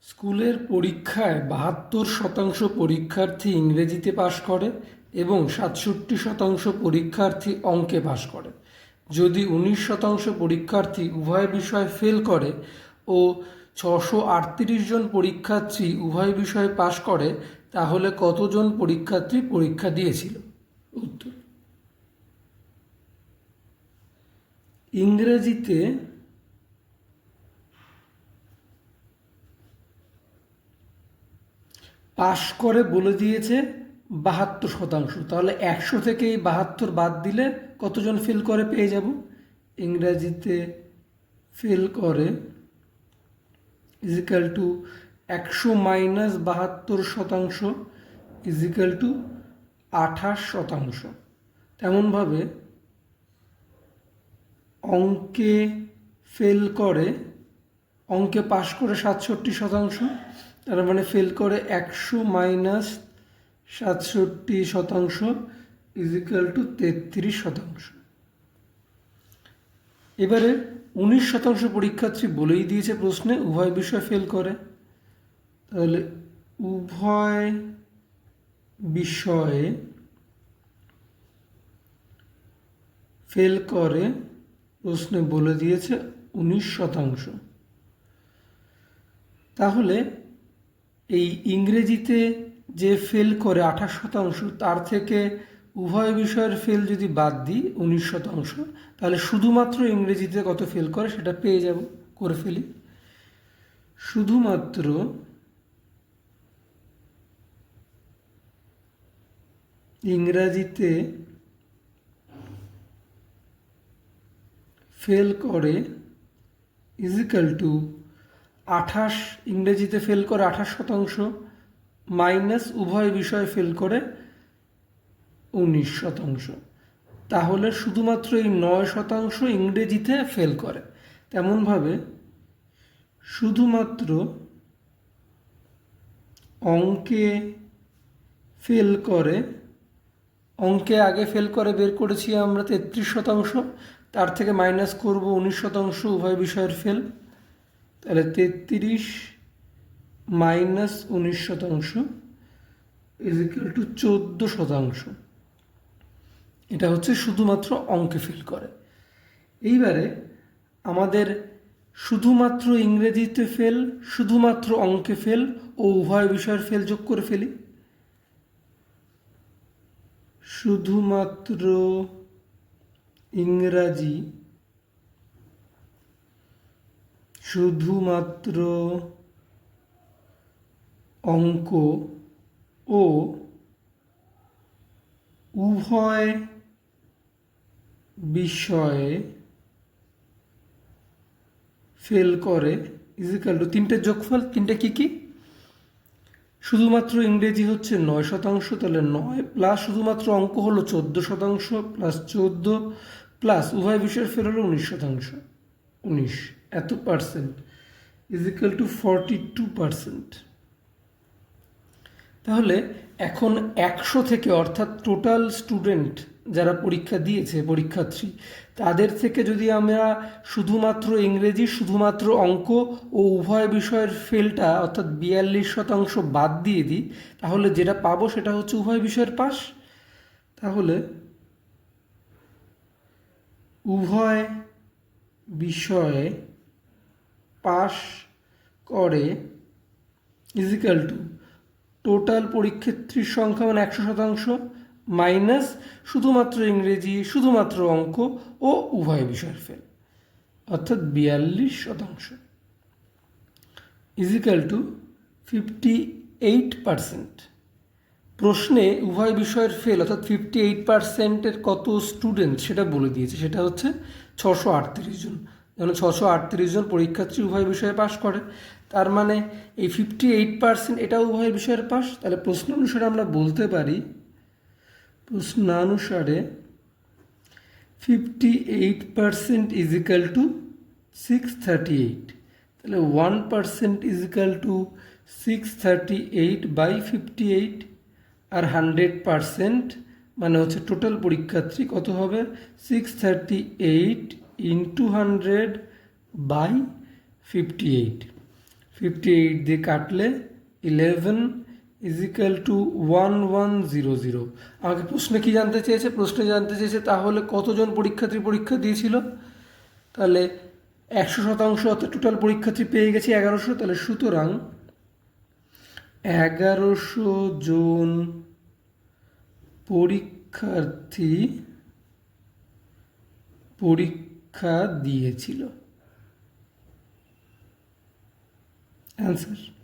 স্কুলের পরীক্ষায় ৭২% পরীক্ষার্থী ইংরেজিতে পাশ করে এবং ৬৭% পরীক্ষার্থী অঙ্কে পাশ করে। যদি ১৯% পরীক্ষার্থী উভয় বিষয়ে ফেল করে ও ৬৩৮ জন পরীক্ষার্থী উভয় বিষয়ে পাশ করে, তাহলে কতজন পরীক্ষার্থী পরীক্ষা দিয়েছিল? উত্তর: ইংরেজিতে পাশ করে বলে দিয়েছে ৭২%। তাহলে ১০০ থেকে এই ৭২ বাদ দিলে কতজন ফেল করে পেয়ে যাব। ইংরাজিতে ফেল করে equal to ১০০ minus ৭২% equal to ২৮%। তেমনভাবে অঙ্কে ফেল করে, অঙ্কে পাশ করে ৬৭%, তার মানে ফেল করে ১০০ মাইনাস ৬৭% ইজিক্যাল টু ৩৩%। এবারে ১৯% পরীক্ষার্থী বলেই দিয়েছে প্রশ্নে উভয় বিষয় ফেল করে, তাহলে উভয় বিষয়ে ফেল করে প্রশ্নে বলে দিয়েছে ১৯%। তাহলে এই ইংরেজিতে যে ফেল করে ২৮%, তার থেকে উভয় বিষয়ের ফেল যদি বাদ দিই ১৯%, তাহলে শুধুমাত্র ইংরেজিতে কত ফেল করে সেটা পেয়ে যাব। করে ফেলি। শুধুমাত্র ইংরাজিতে ফেল করে ইজিক্যাল টু ২৮, ইংরেজিতে ফেল করে ২৮% মাইনাস উভয় বিষয়ে ফেল করে ১৯%। তাহলে শুধুমাত্র এই ৯% ইংরেজিতে ফেল করে। তেমনভাবে শুধুমাত্র অঙ্কে ফেল করে, অঙ্কে আগে ফেল করে বের করেছি আমরা ৩৩%, তার থেকে মাইনাস করব ১৯% উভয় বিষয়ের ফেল, তাহলে ৩৩ মাইনাস ১৯% ইজিক্যাল টু ১৪%। এটা হচ্ছে শুধুমাত্র অঙ্কে ফেল করে। এইবারে আমাদের শুধুমাত্র ইংরেজিতে ফেল, শুধুমাত্র অঙ্কে ফেল ও উভয় বিষয়ের ফেল যোগ করে ফেলি। শুধুমাত্র ইংরাজি, শুধুমাত্র অঙ্ক ও উভয় বিষয়ে ফেল করে ইজিক্যাল টু তিনটে যোগফল। তিনটে কী কী? শুধুমাত্র ইংরেজি হচ্ছে ৯%, তাহলে ৯ প্লাস শুধুমাত্র অঙ্ক হলো ১৪% প্লাস ১৪ প্লাস উভয় বিষয়ের ফেল হলো ১৯%, ১৯ এত পার্সেন্ট ইজিক্যাল টু 42%। তাহলে এখন ১০০ থেকে, অর্থাৎ টোটাল স্টুডেন্ট যারা পরীক্ষা দিয়েছে পরীক্ষার্থী, তাদের থেকে যদি আমরা শুধুমাত্র ইংরেজি, শুধুমাত্র অঙ্ক ও উভয় বিষয়ের ফেলটা অর্থাৎ ৪২% বাদ দিয়ে দিই, তাহলে যেটা পাবো সেটা হচ্ছে উভয় বিষয়ের পাস। তাহলে উভয় বিষয়ে পাস করে ইজিক্যাল টু টোটাল পরীক্ষার্থীর সংখ্যা মানে ১০০% মাইনাস শুধুমাত্র ইংরেজি, শুধুমাত্র অঙ্ক ও উভয় বিষয়ের ফেল অর্থাৎ ৪২% ইজিক্যাল টু 58%। প্রশ্নে উভয় বিষয়ের ফেল অর্থাৎ 58%-এর কত স্টুডেন্ট সেটা বলে দিয়েছে, সেটা হচ্ছে ৬৩৮ জন। যেন ৬৩৮ জন পরীক্ষার্থী উভয় বিষয়ে পাশ করে, তার মানে এই 58% এটা উভয় বিষয়ের পাশ। তাহলে প্রশ্ন অনুসারে আমরা বলতে পারি, প্রশ্নানুসারে 58% ইজিক্যাল টু 638। তাহলে 1% ইজিক্যাল টু 638/58, আর 100% মানে হচ্ছে টোটাল পরীক্ষার্থী কত হবে 638 × 100/58। 58 দিয়ে কাটলে 11 ইজিক্যাল টু 1100। আমাকে প্রশ্নে কি জানতে চেয়েছে? প্রশ্নে জানতে চেয়েছে তাহলে কতজন পরীক্ষার্থী পরীক্ষা দিয়েছিল। তাহলে 100% অর্থাৎ টোটাল পরীক্ষার্থী পেয়ে গেছি 1100। তাহলে সুতরাং 1100 জন পরীক্ষার্থী পরীক্ষা দিয়েছিল। অ্যান্সার।